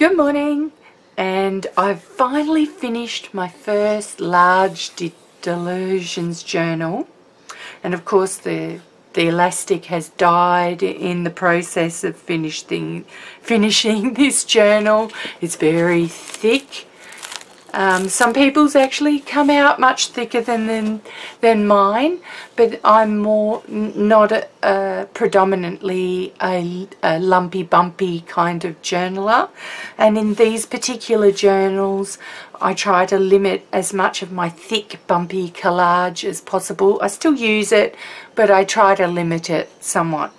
Good morning, and I've finally finished my first large dylusions journal, and of course the elastic has died in the process of finishing this journal. It's very thick. Some people's actually come out much thicker than mine, but I'm more not predominantly a lumpy bumpy kind of journaler, and in these particular journals I try to limit as much of my thick bumpy collage as possible. I still use it, but I try to limit it somewhat.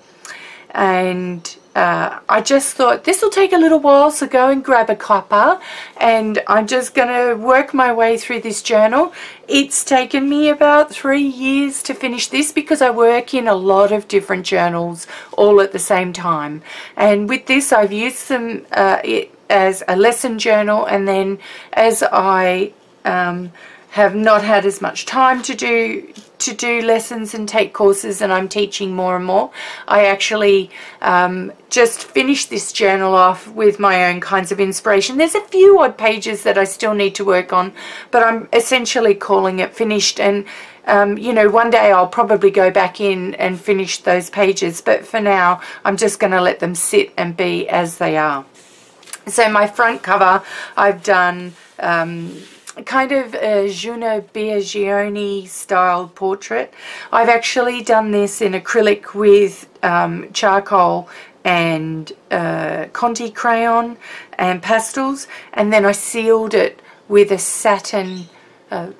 And I just thought this will take a little while, so go and grab a cuppa, and I'm just going to work my way through this journal. It's taken me about 3 years to finish this because I work in a lot of different journals all at the same time. And with this I've used them as a lesson journal, and then as I have not had as much time to do lessons and take courses, and I'm teaching more and more, I actually just finished this journal off with my own kinds of inspiration. There's a few odd pages that I still need to work on, but I'm essentially calling it finished. And you know, one day I'll probably go back in and finish those pages, but for now I'm just going to let them sit and be as they are. So my front cover, I've done kind of a Juno Biagioni style portrait. I've actually done this in acrylic with charcoal and Conti crayon and pastels, and then I sealed it with a satin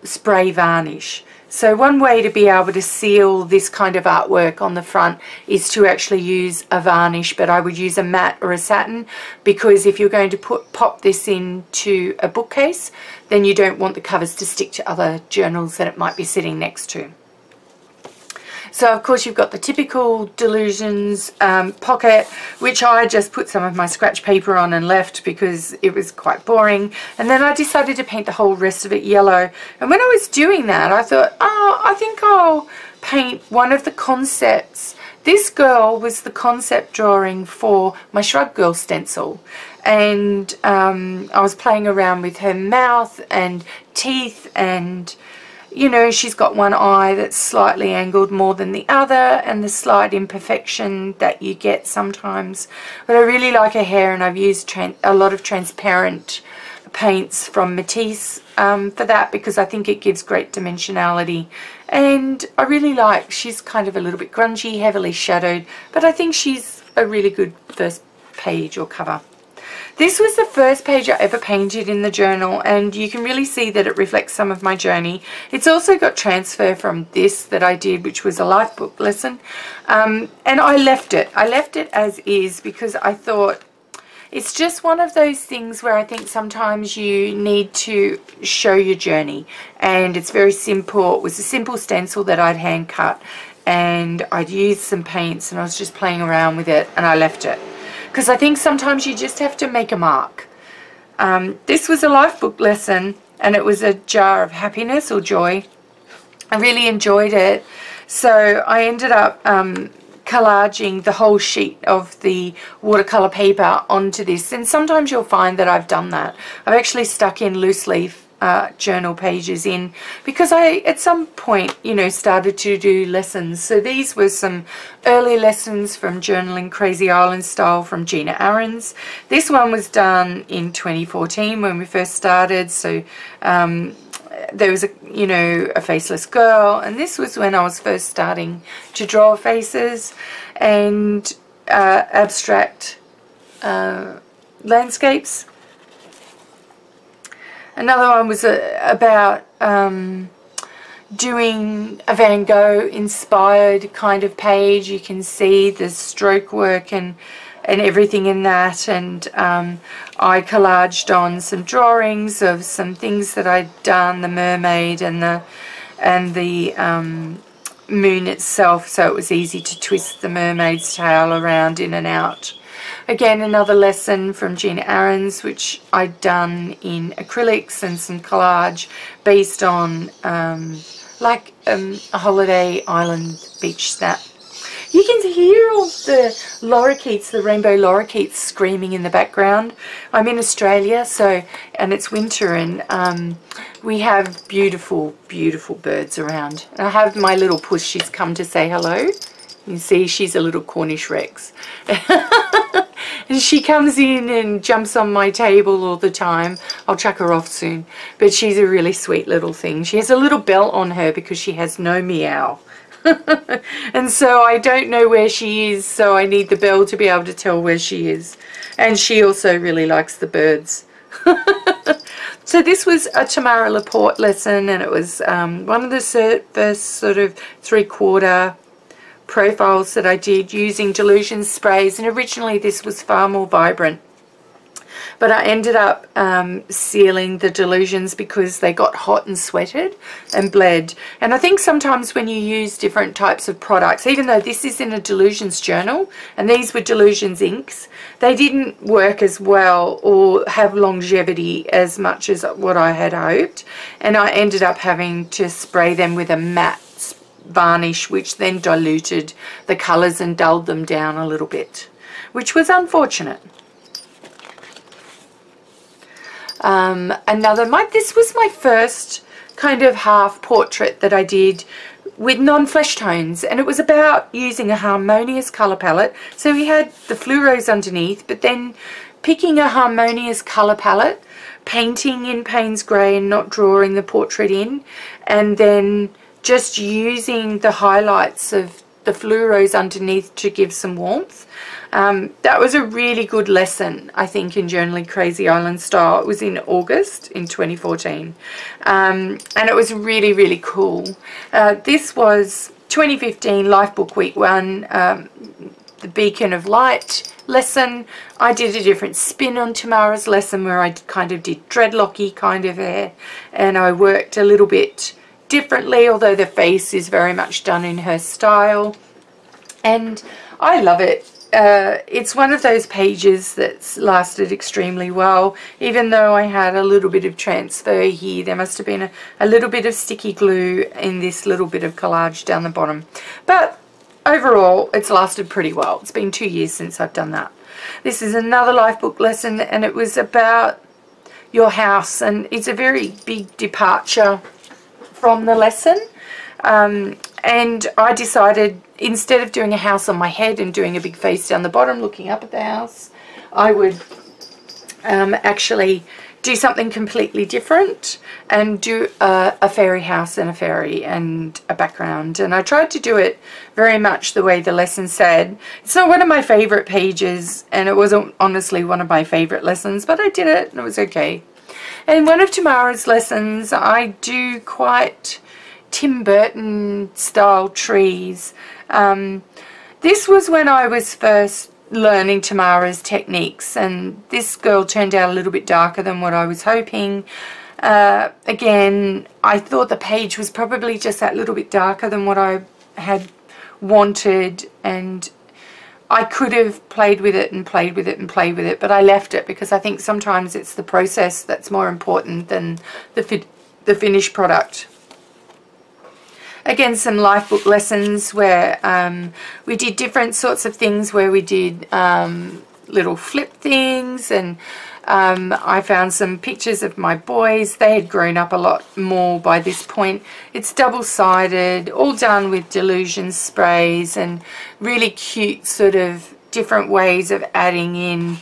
spray varnish. So one way to be able to seal this kind of artwork on the front is to actually use a varnish, but I would use a matte or a satin, because if you're going to pop this into a bookcase, then you don't want the covers to stick to other journals that it might be sitting next to. So of course you've got the typical dylusions pocket, which I just put some of my scratch paper on and left because it was quite boring. And then I decided to paint the whole rest of it yellow. And when I was doing that, I thought, oh, I think I'll paint one of the concepts. This girl was the concept drawing for my Shrug Girl stencil. And I was playing around with her mouth and teeth, and you know, she's got one eye that's slightly angled more than the other, and the slight imperfection that you get sometimes. But I really like her hair, and I've used a lot of transparent paints from Matisse for that, because I think it gives great dimensionality. And I really like, she's kind of a little bit grungy, heavily shadowed, but I think she's a really good first page or cover. This was the first page I ever painted in the journal, and you can really see that it reflects some of my journey. It's also got transfer from this that I did, which was a life book lesson, and I left it as is, because I thought it's just one of those things where I think sometimes you need to show your journey, and it's very simple. It was a simple stencil that I'd hand cut, and I'd used some paints, and I was just playing around with it, and I left it. Because I think sometimes you just have to make a mark. This was a life book lesson, and it was a jar of happiness or joy. I really enjoyed it. So I ended up collaging the whole sheet of the watercolour paper onto this. And sometimes you'll find that I've done that. I've actually stuck in loose leaf journal pages in, because I at some point, you know, started to do lessons. So these were some early lessons from Journaling Crazy Island Style from Gina Ahrens. This one was done in 2014 when we first started. So there was a faceless girl, and this was when I was first starting to draw faces and abstract landscapes. Another one was about doing a Van Gogh inspired kind of page. You can see the stroke work and everything in that, and I collaged on some drawings of some things that I'd done, the mermaid and the moon itself, so it was easy to twist the mermaid's tail around in and out. Again, another lesson from Gina Ahrens, which I'd done in acrylics and some collage based on like a holiday island beach snap. You can hear all the lorikeets, the rainbow lorikeets screaming in the background. I'm in Australia, so, and it's winter, and we have beautiful, beautiful birds around. I have my little puss, she's come to say hello. You see, she's a little Cornish Rex. And she comes in and jumps on my table all the time. I'll chuck her off soon. But she's a really sweet little thing. She has a little bell on her because she has no meow. And so I don't know where she is, so I need the bell to be able to tell where she is. And she also really likes the birds. So this was a Tamara Laporte lesson, and it was one of the first sort of 3/4 profiles that I did using Dylusions sprays, and originally this was far more vibrant, but I ended up sealing the Dylusions because they got hot and sweated and bled. And I think sometimes when you use different types of products, even though this is in a Dylusions journal and these were Dylusions inks, they didn't work as well or have longevity as much as what I had hoped, and I ended up having to spray them with a matte varnish, which then diluted the colours and dulled them down a little bit, which was unfortunate. This was my first kind of half portrait that I did with non-flesh tones, and it was about using a harmonious colour palette. So we had the fluoros underneath, but then picking a harmonious colour palette, painting in Payne's Grey and not drawing the portrait in, and then just using the highlights of the fluoros underneath to give some warmth. That was a really good lesson, I think, in journaling Crazy Island style. It was in August in 2014, and it was really, really cool. This was 2015 Lifebook Week 1, the Beacon of Light lesson. I did a different spin on Tamara's lesson where I kind of did dreadlocky kind of hair, and I worked a little bit differently, although the face is very much done in her style, and I love it. It's one of those pages that's lasted extremely well, even though I had a little bit of transfer here. There must have been a little bit of sticky glue in this little bit of collage down the bottom, but overall it's lasted pretty well. It's been 2 years since I've done that. This is another Lifebook lesson, and it was about your house, and it's a very big departure from the lesson, and I decided, instead of doing a house on my head and doing a big face down the bottom looking up at the house, I would actually do something completely different and do a fairy house and a fairy and a background. And I tried to do it very much the way the lesson said. It's not one of my favourite pages, and it wasn't honestly one of my favourite lessons, but I did it and it was okay. And one of Tamara's lessons, I do quite Tim Burton style trees. This was when I was first learning Tamara's techniques, and this girl turned out a little bit darker than what I was hoping. Again, I thought the page was probably just that little bit darker than what I had wanted, and I could have played with it and played with it and played with it, but I left it because I think sometimes it's the process that's more important than the finished product. Again, some Lifebook lessons where we did different sorts of things, where we did little flip things, and I found some pictures of my boys. They had grown up a lot more by this point. It's double-sided, all done with Dylusions sprays, and really cute sort of different ways of adding in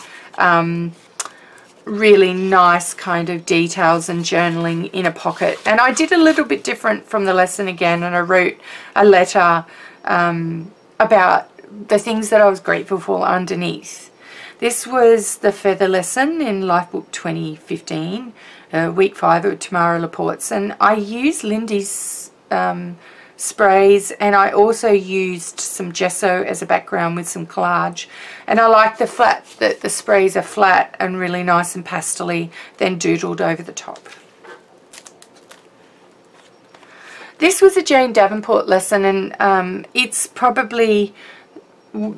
really nice kind of details and journaling in a pocket. And I did a little bit different from the lesson again, and I wrote a letter about the things that I was grateful for underneath. This was the feather lesson in Lifebook 2015, week 5 of Tamara Laporte's, and I used Lindy's sprays, and I also used some gesso as a background with some collage. And I like the flat, that the sprays are flat and really nice and pastel-y, then doodled over the top. This was a Jane Davenport lesson, and it's probably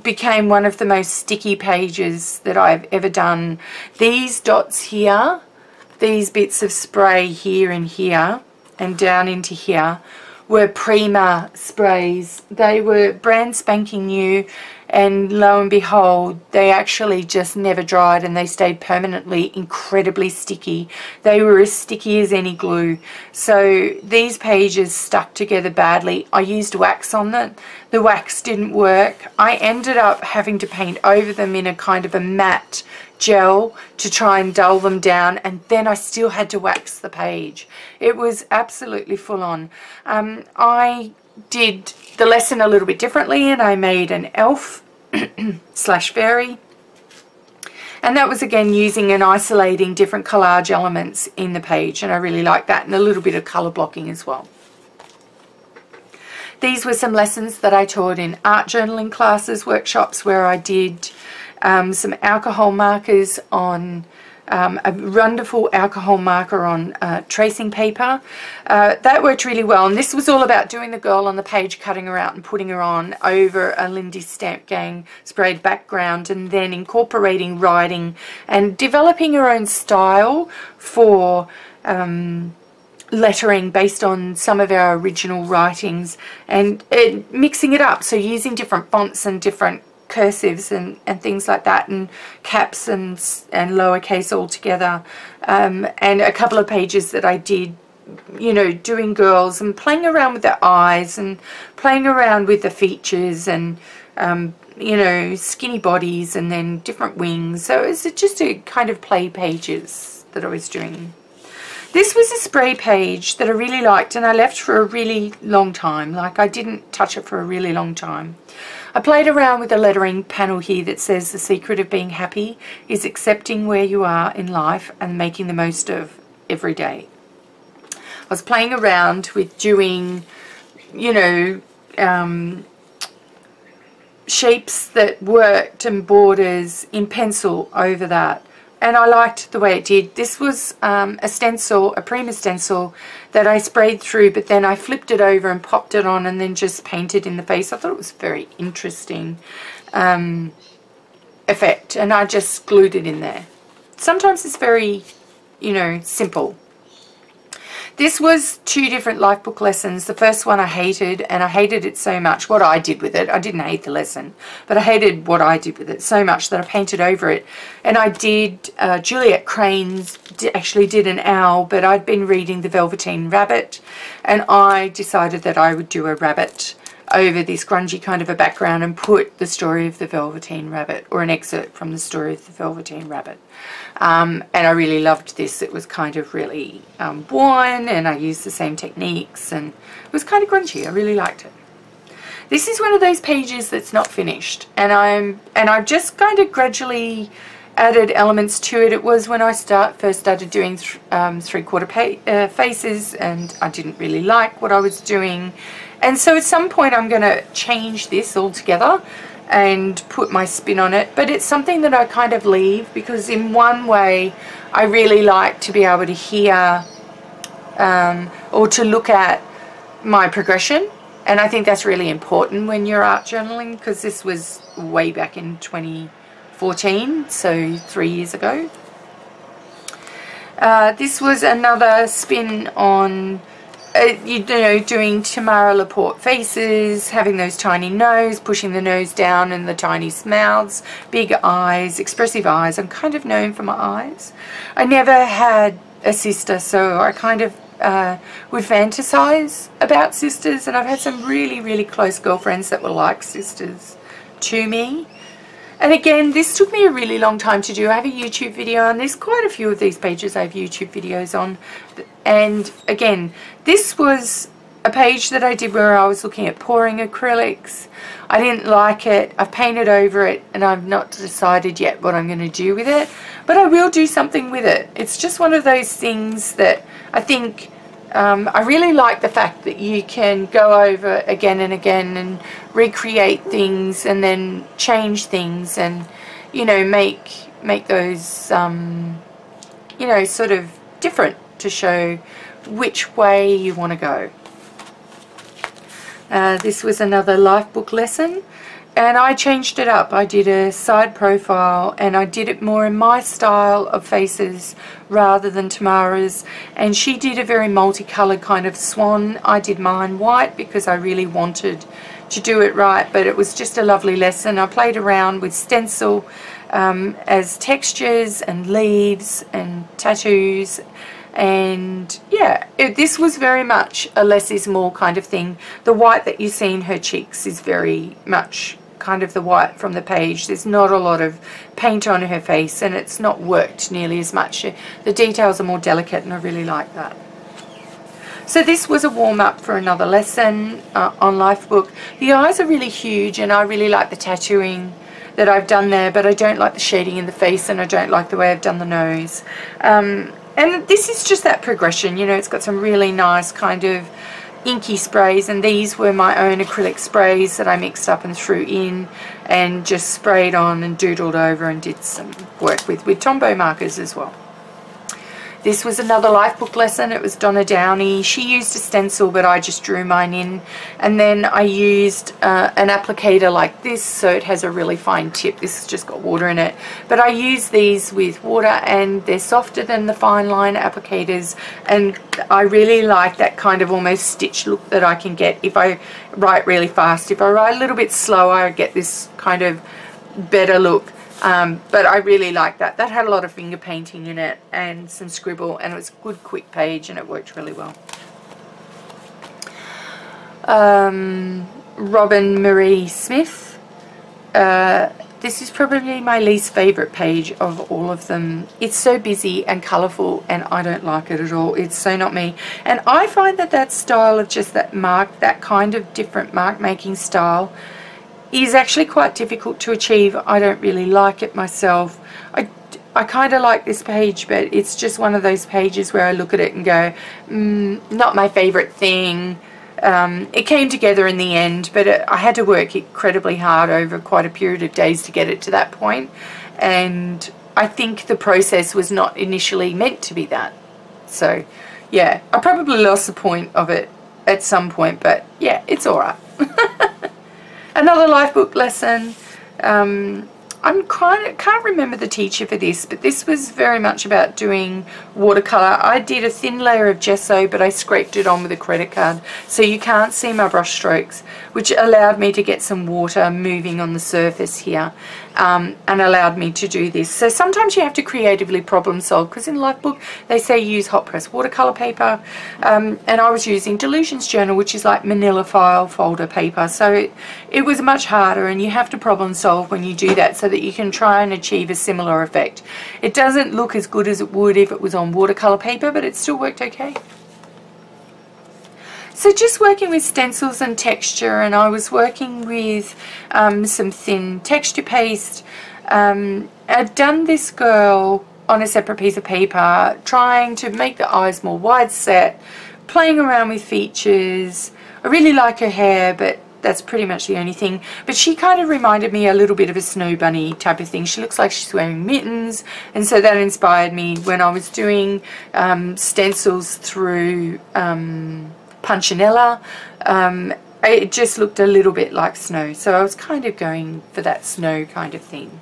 became one of the most sticky pages that I've ever done. These dots here, these bits of spray here and here and down into here, were Prima sprays. They were brand spanking new, and lo and behold, they actually just never dried and they stayed permanently incredibly sticky. They were as sticky as any glue. So these pages stuck together badly. I used wax on them. The wax didn't work. I ended up having to paint over them in a kind of a matte gel to try and dull them down, and then I still had to wax the page. It was absolutely full on. I did the lesson a little bit differently, and I made an elf slash fairy, and that was again using and isolating different collage elements in the page, and I really like that, and a little bit of color blocking as well. These were some lessons that I taught in art journaling classes, workshops, where I did some alcohol markers on a wonderful alcohol marker on tracing paper. That worked really well, and this was all about doing the girl on the page, cutting her out and putting her on over a Lindy's Stamp Gang sprayed background, and then incorporating writing and developing her own style for lettering based on some of our original writings, and mixing it up, so using different fonts and different cursives and things like that, and caps and lowercase all together, and a couple of pages that I did, you know, doing girls and playing around with their eyes and playing around with the features, and you know, skinny bodies and then different wings. So it's just a kind of play pages that I was doing. This was a spray page that I really liked, and I left for a really long time. Like, I didn't touch it for a really long time. I played around with the lettering panel here that says the secret of being happy is accepting where you are in life and making the most of every day. I was playing around with doing, you know, shapes that worked and borders in pencil over that. And I liked the way it did. This was a stencil, a Prima stencil that I sprayed through, but then I flipped it over and popped it on and then just painted in the face. I thought it was a very interesting effect, and I just glued it in there. Sometimes it's very, you know, simple. This was 2 different life book lessons. The first one I hated, and I hated it so much, what I did with it. I didn't hate the lesson, but I hated what I did with it so much that I painted over it. And I did, Juliet Crane's actually did an owl, but I'd been reading The Velveteen Rabbit, and I decided that I would do a rabbit over this grungy kind of a background and put the story of the Velveteen Rabbit, or an excerpt from the story of the Velveteen Rabbit. And I really loved this. It was kind of really worn, and I used the same techniques, and it was kind of grungy. I really liked it. This is one of those pages that's not finished, and I've just kind of gradually added elements to it. It was when I first started doing 3/4 faces, and I didn't really like what I was doing. And so at some point I'm going to change this altogether and put my spin on it. But it's something that I kind of leave, because in one way I really like to be able to hear or to look at my progression. And I think that's really important when you're art journaling, because this was way back in 2014, so 3 years ago. This was another spin on you know, doing Tamara Laporte faces, having those tiny nose, pushing the nose down, and the tiny mouths, big eyes, expressive eyes. I'm kind of known for my eyes. I never had a sister, so I kind of would fantasize about sisters, and I've had some really, really close girlfriends that were like sisters to me. And again, this took me a really long time to do. I have a YouTube video, and there's quite a few of these pages I have YouTube videos on. And again, this was a page that I did where I was looking at pouring acrylics. I didn't like it. I've painted over it, and I've not decided yet what I'm going to do with it. But I will do something with it. It's just one of those things that I think I really like the fact that you can go over again and again and recreate things and then change things, and, you know, make those, you know, sort of different to show which way you want to go. This was another life book lesson. And I changed it up. I did a side profile and I did it more in my style of faces rather than Tamara's. And she did a very multicolored kind of swan. I did mine white because I really wanted to do it right, but it was just a lovely lesson. I played around with stencil as textures and leaves and tattoos. And yeah, this was very much a less is more kind of thing. The white that you see in her cheeks is very much kind of the white from the page. There's not a lot of paint on her face and it's not worked nearly as much. The details are more delicate and I really like that. So this was a warm-up for another lesson on Lifebook. The eyes are really huge and I really like the tattooing that I've done there, but I don't like the shading in the face and I don't like the way I've done the nose. And this is just that progression, you know, it's got some really nice kind of inky sprays, and these were my own acrylic sprays that I mixed up and threw in and just sprayed on and doodled over and did some work with Tombow markers as well. This was another Lifebook lesson. It was Donna Downey. She used a stencil, but I just drew mine in. And then I used an applicator like this, so it has a really fine tip. This has just got water in it. But I use these with water, and they're softer than the fine line applicators. And I really like that kind of almost stitch look that I can get if I write really fast. If I write a little bit slower, I get this kind of better look. But I really like that. That had a lot of finger painting in it and some scribble, and it was a good quick page and it worked really well. Robin Marie Smith. This is probably my least favourite page of all of them. It's so busy and colourful and I don't like it at all. It's so not me. And I find that that style of just that mark, that kind of different mark making style, is actually quite difficult to achieve. I don't really like it myself. I kind of like this page, but it's just one of those pages where I look at it and go, not my favourite thing. It came together in the end, but I had to work incredibly hard over quite a period of days to get it to that point. And I think the process was not initially meant to be that. So yeah, I probably lost the point of it at some point, but yeah, it's alright. Another Lifebook lesson. Can't remember the teacher for this, but this was very much about doing watercolour. I did a thin layer of gesso, but I scraped it on with a credit card, so you can't see my brush strokes, which allowed me to get some water moving on the surface here, and allowed me to do this. So sometimes you have to creatively problem solve, because in Lifebook they say use hot press watercolour paper, and I was using Dylusions journal, which is like manila file folder paper, so it was much harder, and you have to problem solve when you do that so that you can try and achieve a similar effect. It doesn't look as good as it would if it was on watercolour paper, but it still worked okay. So just working with stencils and texture, and I was working with some thin texture paste. I'd done this girl on a separate piece of paper, trying to make the eyes more wide set, playing around with features. I really like her hair, but that's pretty much the only thing. But she kind of reminded me a little bit of a snow bunny type of thing. She looks like she's wearing mittens, and so that inspired me when I was doing stencils through Punchinella. It just looked a little bit like snow, so I was kind of going for that snow kind of thing.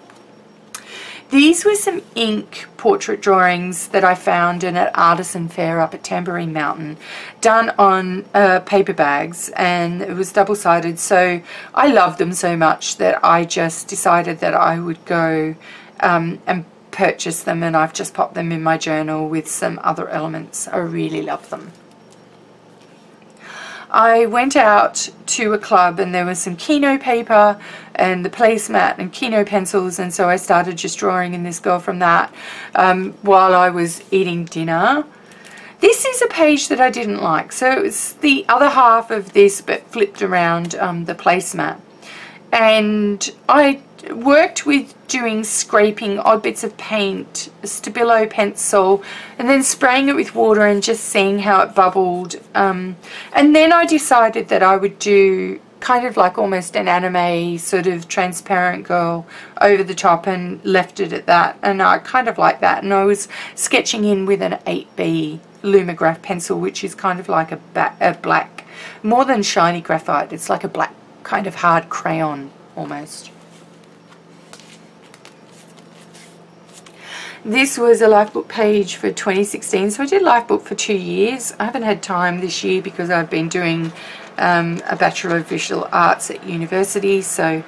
These were some ink portrait drawings that I found in an artisan fair up at Tambourine Mountain, done on paper bags, and it was double-sided, so I loved them so much that I just decided that I would go and purchase them, and I've just popped them in my journal with some other elements. I really love them. I went out to a club and there was some Kino paper and the placemat and Kino pencils, and so I started just drawing in this girl from that while I was eating dinner. This is a page that I didn't like, so it's the other half of this but flipped around the placemat. And I worked with doing scraping odd bits of paint, a Stabilo pencil, and then spraying it with water and just seeing how it bubbled. And then I decided that I would do kind of like almost an anime sort of transparent girl over the top, and left it at that. And I kind of like that. And I was sketching in with an 8B Lumograph pencil, which is kind of like a black, more than shiny graphite. It's like a black kind of hard crayon almost. This was a lifebook page for 2016, so I did lifebook for 2 years. I haven't had time this year because I've been doing a Bachelor of Visual Arts at university, so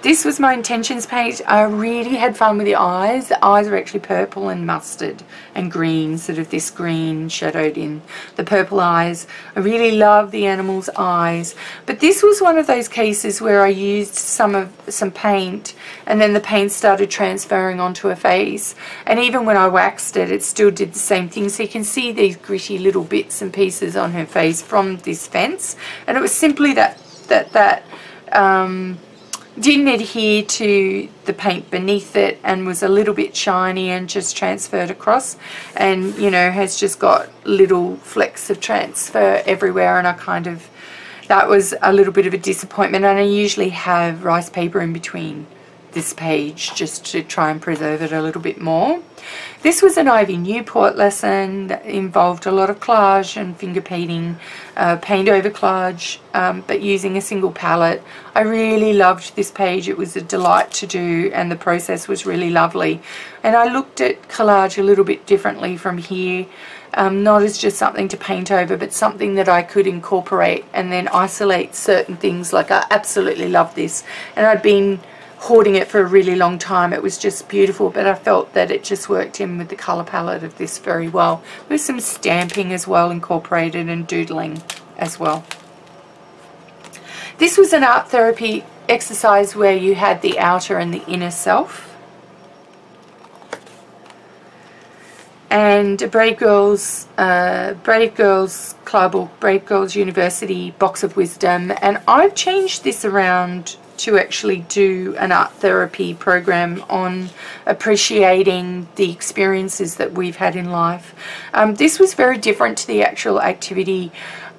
this was my intentions page. I really had fun with the eyes. The eyes are actually purple and mustard and green, sort of this green shadowed in the purple eyes. I really love the animal's eyes, but this was one of those cases where I used some paint, and then the paint started transferring onto her face, and even when I waxed it, it still did the same thing. So you can see these gritty little bits and pieces on her face from this fence, and it was simply that didn't adhere to the paint beneath it and was a little bit shiny and just transferred across, and you know, has just got little flecks of transfer everywhere, and that was a little bit of a disappointment. And I usually have rice paper in between this page just to try and preserve it a little bit more. This was an Ivy Newport lesson that involved a lot of collage and finger painting, paint over collage, but using a single palette. I really loved this page. It was a delight to do, and the process was really lovely. And I looked at collage a little bit differently from here, not as just something to paint over, but something that I could incorporate and then isolate certain things. Like, I absolutely love this, and I'd been hoarding it for a really long time. It was just beautiful, but I felt that it just worked in with the colour palette of this very well, with some stamping as well incorporated and doodling as well. This was an art therapy exercise where you had the outer and the inner self. And a Brave Girls Club or Brave Girls University Box of Wisdom, and I've changed this around to actually do an art therapy program on appreciating the experiences that we've had in life. This was very different to the actual activity.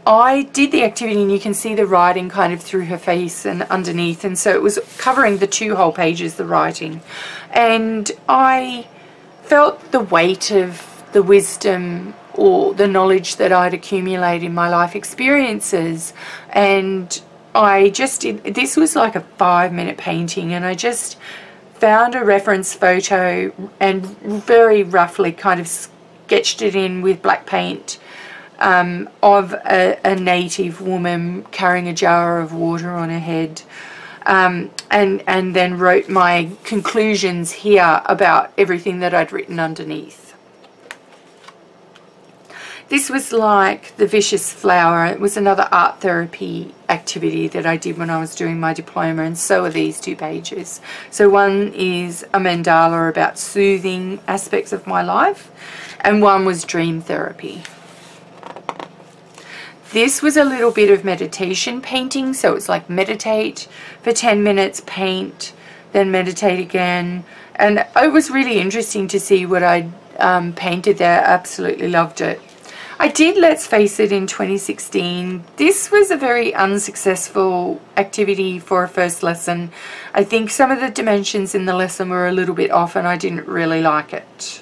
I did the activity, and you can see the writing kind of through her face and underneath, and so it was covering the 2 whole pages, the writing, and I felt the weight of the wisdom or the knowledge that I'd accumulated in my life experiences. And I just did, this was like a 5-minute painting, and I just found a reference photo and very roughly kind of sketched it in with black paint of a native woman carrying a jar of water on her head, and then wrote my conclusions here about everything that I'd written underneath. This was like the Vicious Flower. It was another art therapy activity that I did when I was doing my diploma, and so are these 2 pages. So one is a mandala about soothing aspects of my life, and one was dream therapy. This was a little bit of meditation painting, so it's like meditate for 10 minutes, paint, then meditate again. And it was really interesting to see what I painted there. Absolutely loved it. I did Let's Face It in 2016. This was a very unsuccessful activity for a first lesson. I think some of the dimensions in the lesson were a little bit off, and I didn't really like it.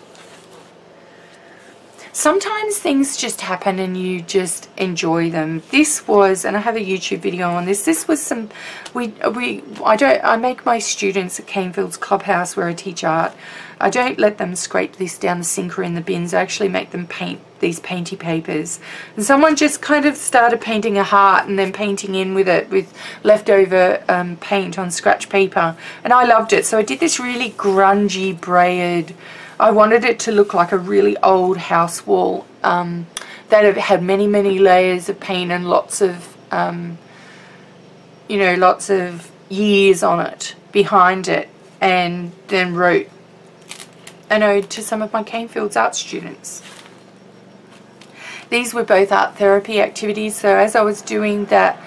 Sometimes things just happen and you just enjoy them. This was, and I have a YouTube video on this, this was some, I make my students at Canefields Clubhouse where I teach art, I don't let them scrape this down the sink or in the bins. I actually make them paint these painty papers. And someone just kind of started painting a heart and then painting in with it with leftover paint on scratch paper. And I loved it. So I did this really grungy braid. I wanted it to look like a really old house wall that had many, many layers of paint and lots of, you know, lots of years on it, behind it, and then wrote an ode to some of my Canefields art students. These were both art therapy activities, so as I was doing that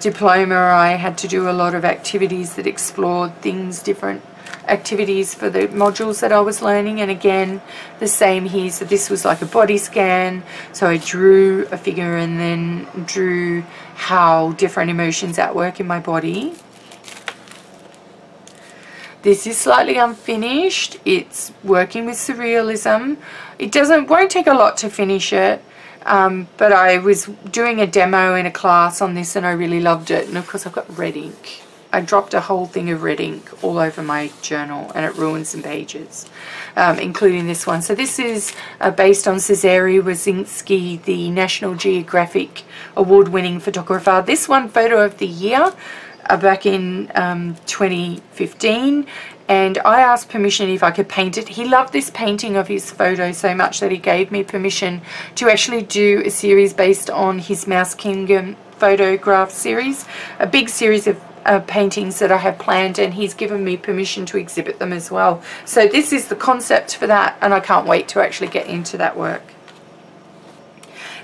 diploma, I had to do a lot of activities that explored things, different activities for the modules that I was learning. And again, the same here. So this was like a body scan, so I drew a figure and then drew how different emotions outwork in my body. This is slightly unfinished. It's working with surrealism. It won't take a lot to finish it. But I was doing a demo in a class on this and I really loved it. And of course I've got red ink. I dropped a whole thing of red ink all over my journal and it ruined some pages, including this one. So this is based on Cezary Wazinski, the National Geographic award-winning photographer. This one, photo of the year, back in 2015. And I asked permission if I could paint it. He loved this painting of his photo so much that he gave me permission to actually do a series based on his Mouse Kingdom photograph series, a big series of paintings that I have planned, and he's given me permission to exhibit them as well. So this is the concept for that, and I can't wait to actually get into that work.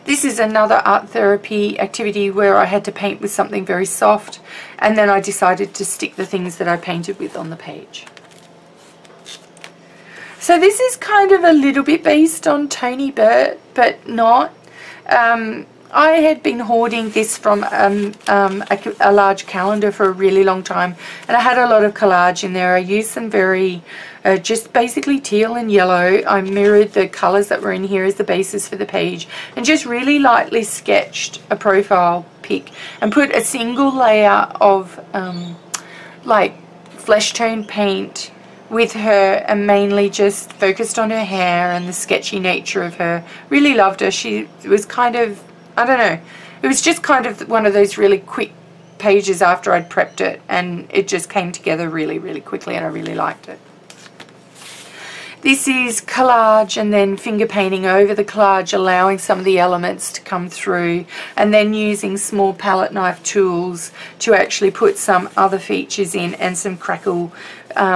This is another art therapy activity where I had to paint with something very soft, and then I decided to stick the things that I painted with on the page. So this is kind of a little bit based on Tony Burt, but not. I had been hoarding this from a large calendar for a really long time, and I had a lot of collage in there. I used some very just basically teal and yellow. I mirrored the colours that were in here as the basis for the page and just really lightly sketched a profile pic and put a single layer of like flesh tone paint with her, and mainly just focused on her hair and the sketchy nature of her. Really loved her. She was kind of, I don't know, it was just kind of one of those really quick pages after I'd prepped it, and it just came together really, really quickly, and I really liked it. This is collage and then finger painting over the collage, allowing some of the elements to come through, and then using small palette knife tools to actually put some other features in and some crackle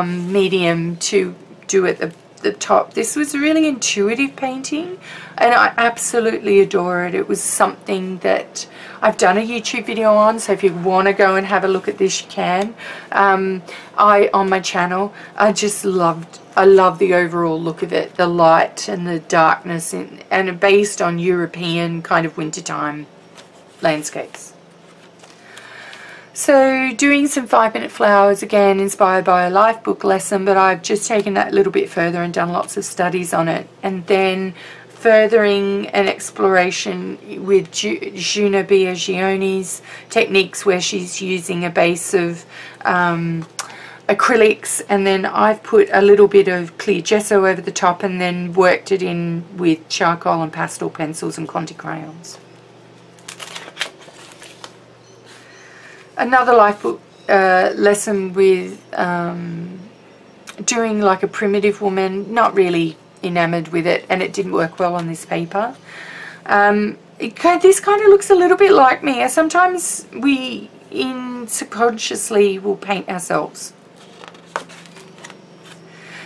medium to do at the top. This was a really intuitive painting and I absolutely adore it. It was something that I've done a YouTube video on, so if you want to go and have a look at this, you can. On my channel, I love the overall look of it, the light and the darkness, and based on European kind of wintertime landscapes. So doing some 5-minute flowers, again inspired by a life book lesson, but I've just taken that a little bit further and done lots of studies on it. And then furthering an exploration with Gina Biagione's techniques, where she's using a base of acrylics, and then I've put a little bit of clear gesso over the top and then worked it in with charcoal and pastel pencils and Conte crayons. Another life book lesson with doing like a primitive woman, not really enamored with it, and it didn't work well on this paper. This kind of looks a little bit like me. Sometimes we subconsciously will paint ourselves.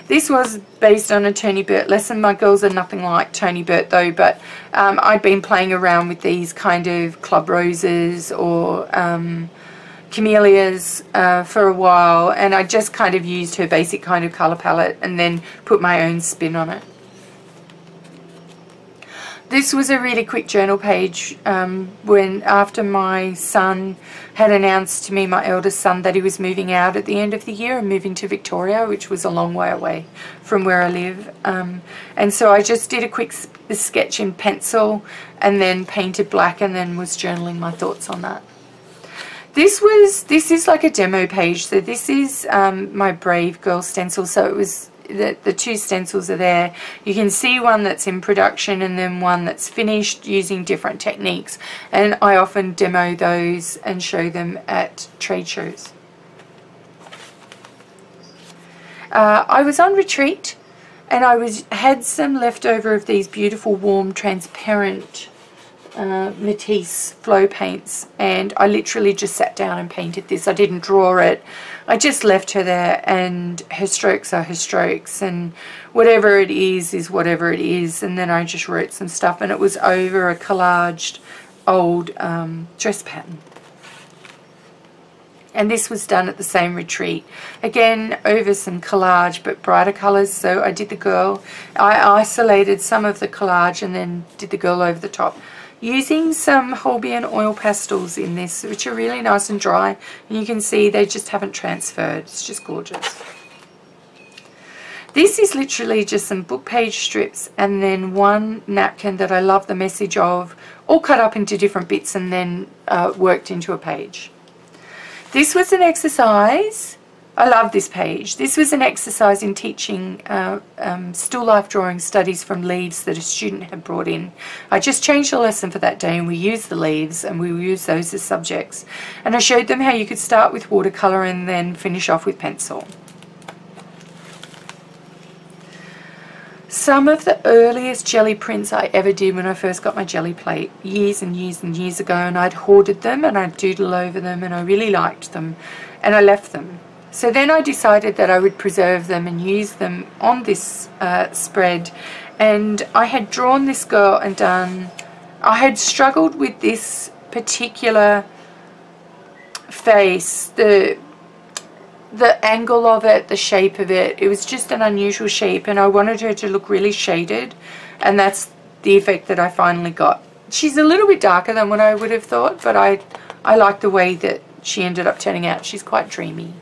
This was based on a Tony Burt lesson. My girls are nothing like Tony Burt though, but I'd been playing around with these kind of club roses or camellias for a while, and I just kind of used her basic kind of colour palette and then put my own spin on it. This was a really quick journal page after my son had announced to me, my eldest son, that he was moving out at the end of the year and moving to Victoria, which was a long way away from where I live. And so I just did a quick sketch in pencil and then painted black and then was journaling my thoughts on that. This is like a demo page. So this is my Brave Girl stencil. So it was the two stencils are there. You can see one that's in production and then one that's finished using different techniques, and I often demo those and show them at trade shows. I was on retreat and I had some leftover of these beautiful warm transparent Matisse flow paints, and I literally just sat down and painted this. I didn't draw it, I just left her there, and her strokes are her strokes, and whatever it is whatever it is. And then I just wrote some stuff, and it was over a collaged old dress pattern. And this was done at the same retreat, again over some collage but brighter colours. So I did the girl, I isolated some of the collage and then did the girl over the top, using some Holbein oil pastels in this, which are really nice and dry, and you can see they just haven't transferred. It's just gorgeous. This is literally just some book page strips and then one napkin that I love the message of, all cut up into different bits and then worked into a page. This was an exercise. I love this page. This was an exercise in teaching still life drawing studies from leaves that a student had brought in. I just changed the lesson for that day and we used the leaves and we used those as subjects. And I showed them how you could start with watercolour and then finish off with pencil. Some of the earliest jelly prints I ever did when I first got my jelly plate years and years and years ago, and I'd hoarded them and I'd doodle over them and I really liked them and I left them. So then I decided that I would preserve them and use them on this spread, and I had drawn this girl and done, I had struggled with this particular face, the angle of it, the shape of it. It was just an unusual shape and I wanted her to look really shaded, and that's the effect that I finally got. She's a little bit darker than what I would have thought, but I like the way that she ended up turning out. She's quite dreamy.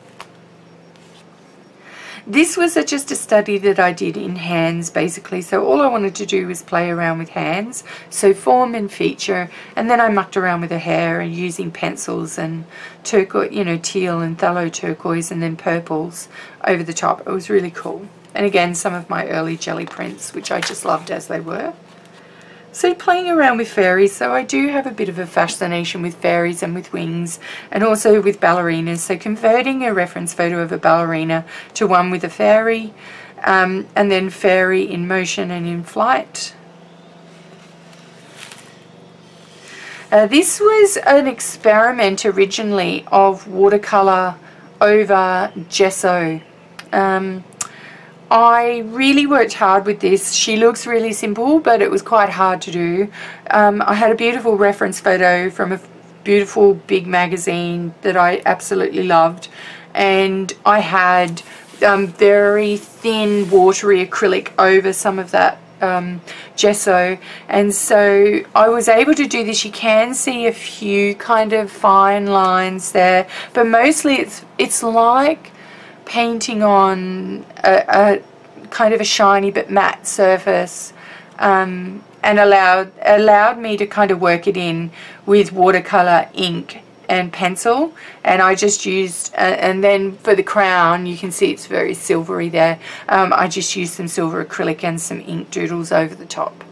This was just a study that I did in hands basically, so all I wanted to do was play around with hands, so form and feature, and then I mucked around with her hair and using pencils and turquoise, you know, teal and phthalo turquoise and then purples over the top. It was really cool. And again, some of my early jelly prints, which I just loved as they were. So playing around with fairies, so I do have a bit of a fascination with fairies and with wings and also with ballerinas, so converting a reference photo of a ballerina to one with a fairy and then fairy in motion and in flight. This was an experiment originally of watercolour over gesso. I really worked hard with this. She looks really simple, but it was quite hard to do. I had a beautiful reference photo from a beautiful big magazine that I absolutely loved, and I had very thin watery acrylic over some of that gesso, and so I was able to do this. You can see a few kind of fine lines there, but mostly it's like painting on a kind of a shiny but matte surface, and allowed me to kind of work it in with watercolor, ink and pencil. And I just used and then for the crown, you can see it's very silvery there. I just used some silver acrylic and some ink doodles over the top.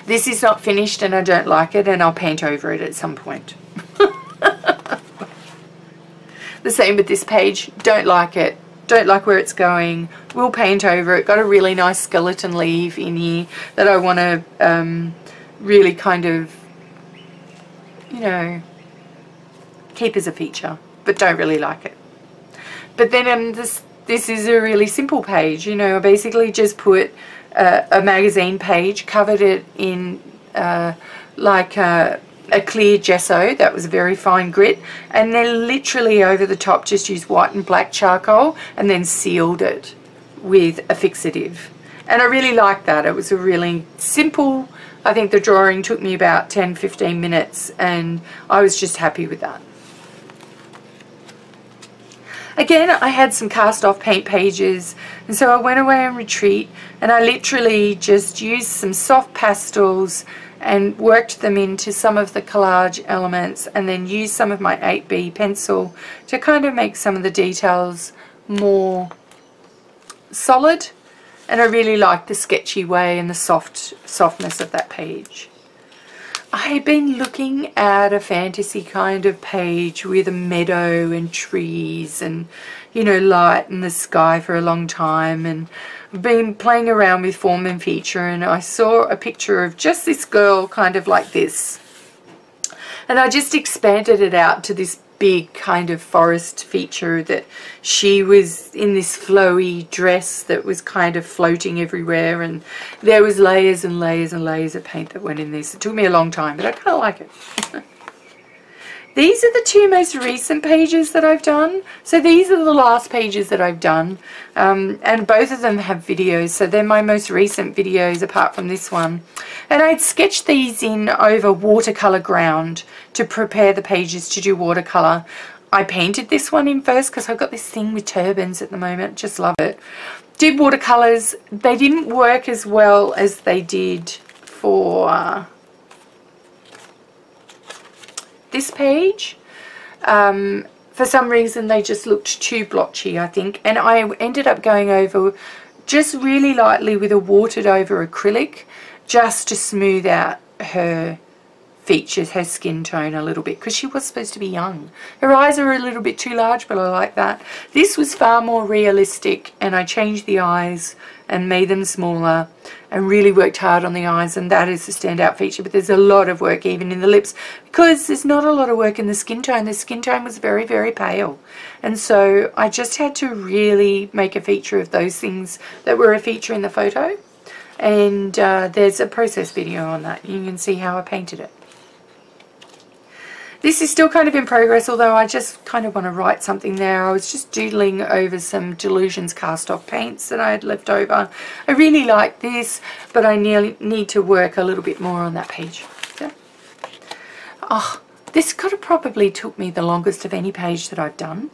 This is not finished and I don't like it, and I'll paint over it at some point. The same with this page. Don't like it. Don't like where it's going. We'll paint over it. Got a really nice skeleton leaf in here that I want to really kind of, you know, keep as a feature, but don't really like it. But then this is a really simple page. You know, I basically just put a magazine page, covered it in like a clear gesso that was very fine grit, and then literally over the top just used white and black charcoal and then sealed it with a fixative. And I really liked that. It was a really simple, I think the drawing took me about 10-15 minutes and I was just happy with that. Again, I had some cast off paint pages, and so I went away on retreat and I literally just used some soft pastels and worked them into some of the collage elements, and then used some of my 8B pencil to kind of make some of the details more solid. And I really liked the sketchy way and the softness of that page. I had been looking at a fantasy kind of page with a meadow and trees and, you know, light in the sky for a long time, and I've been playing around with form and feature, and I saw a picture of just this girl kind of like this, and I just expanded it out to this big kind of forest feature, that she was in this flowy dress that was kind of floating everywhere, and there was layers and layers and layers of paint that went in this. It took me a long time, but I kind of like it. These are the two most recent pages that I've done. So these are the last pages that I've done, and both of them have videos, so they're my most recent videos apart from this one. And I'd sketched these in over watercolour ground to prepare the pages to do watercolour. I painted this one in first because I've got this thing with turbans at the moment. Just love it. Did watercolours. They didn't work as well as they did for this page. For some reason they just looked too blotchy, I think, and I ended up going over just really lightly with a watered over acrylic just to smooth out her features, her skin tone a little bit, because she was supposed to be young. Her eyes are a little bit too large, but I like that. This was far more realistic, and I changed the eyes and made them smaller and really worked hard on the eyes, and that is the standout feature. But there's a lot of work even in the lips because there's not a lot of work in the skin tone. The skin tone was very, very pale, and so I just had to really make a feature of those things that were a feature in the photo. And there's a process video on that. You can see how I painted it. This is still kind of in progress, although I just kind of want to write something there. I was just doodling over some Dylusions cast-off paints that I had left over. I really like this, but I need to work a little bit more on that page. So, oh, this could have probably took me the longest of any page that I've done.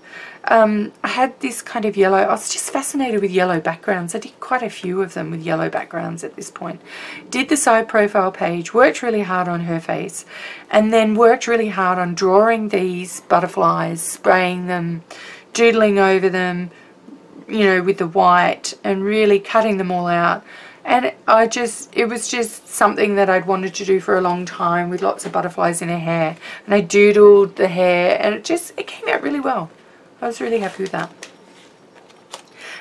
I had this kind of yellow, I was just fascinated with yellow backgrounds. I did quite a few of them with yellow backgrounds at this point. Did the side profile page, worked really hard on her face, and then worked really hard on drawing these butterflies, spraying them, doodling over them, you know, with the white, and really cutting them all out. And it was just something that I'd wanted to do for a long time, with lots of butterflies in her hair. And I doodled the hair, and it came out really well. I was really happy with that.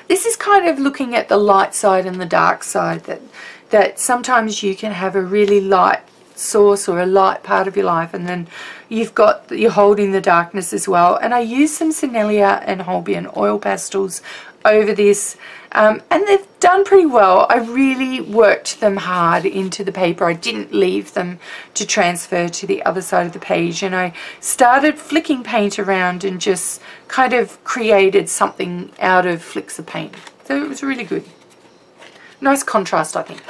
This is kind of looking at the light side and the dark side, that sometimes you can have a really light source or a light part of your life, and then you're holding the darkness as well. And I used some Sennelier and Holbein oil pastels over this, and they've done pretty well. I really worked them hard into the paper. I didn't leave them to transfer to the other side of the page, and I started flicking paint around and just kind of created something out of flicks of paint. So it was really good. Nice contrast, I think.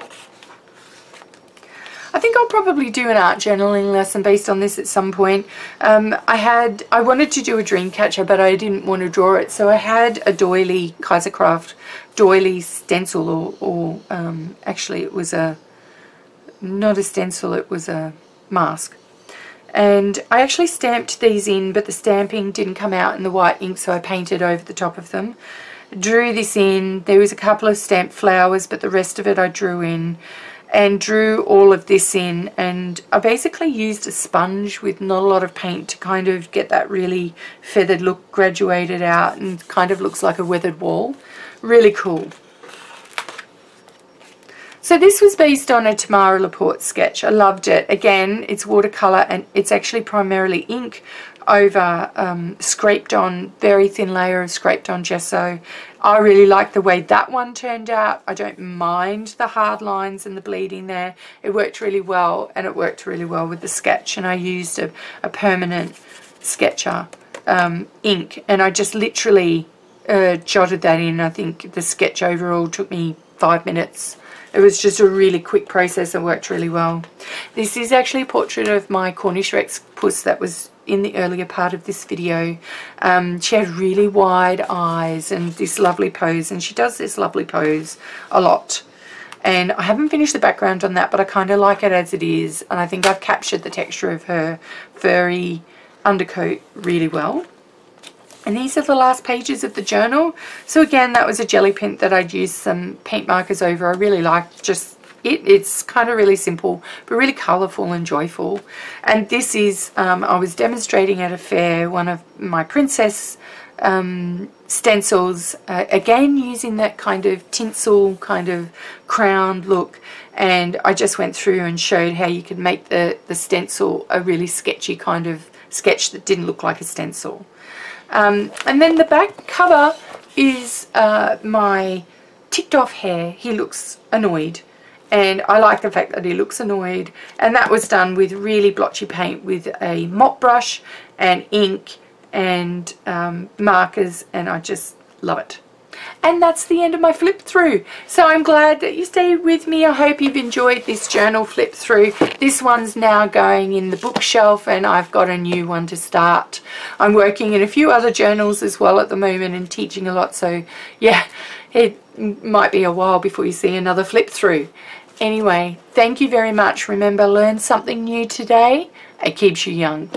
I think I'll probably do an art journaling lesson based on this at some point. I wanted to do a dream catcher, but I didn't want to draw it, so I had a doily, Kaisercraft doily stencil, or actually it was not a stencil, it was a mask. And I actually stamped these in, but the stamping didn't come out in the white ink, so I painted over the top of them. Drew this in. There was a couple of stamped flowers, but the rest of it I drew in, and drew all of this in. And I basically used a sponge with not a lot of paint to kind of get that really feathered look graduated out, and kind of looks like a weathered wall. Really cool. So this was based on a Tamara Laporte sketch. I loved it. Again, it's watercolour, and it's actually primarily ink over scraped on, very thin layer of scraped on gesso. I really like the way that one turned out. I don't mind the hard lines and the bleeding there. It worked really well, and it worked really well with the sketch, and I used a permanent sketcher ink, and I just literally jotted that in. I think the sketch overall took me 5 minutes. It was just a really quick process and worked really well. This is actually a portrait of my Cornish Rex puss that was in the earlier part of this video. She had really wide eyes and this lovely pose, and she does this lovely pose a lot. And I haven't finished the background on that, but I kind of like it as it is, and I think I've captured the texture of her furry undercoat really well. And these are the last pages of the journal. So again, that was a jelly print that I'd used some paint markers over. I really liked just it. It's kind of really simple, but really colourful and joyful. And this is, I was demonstrating at a fair, one of my princess stencils, again using that kind of tinsel, kind of crowned look. And I just went through and showed how you could make the stencil a really sketchy kind of sketch that didn't look like a stencil. And then the back cover is my ticked off hare. He looks annoyed, and I like the fact that he looks annoyed, and that was done with really blotchy paint with a mop brush and ink and markers, and I just love it. And that's the end of my flip through. So I'm glad that you stayed with me. I hope you've enjoyed this journal flip through. This one's now going in the bookshelf and I've got a new one to start. I'm working in a few other journals as well at the moment and teaching a lot. So yeah, it might be a while before you see another flip through. Anyway, thank you very much. Remember, learn something new today. It keeps you young.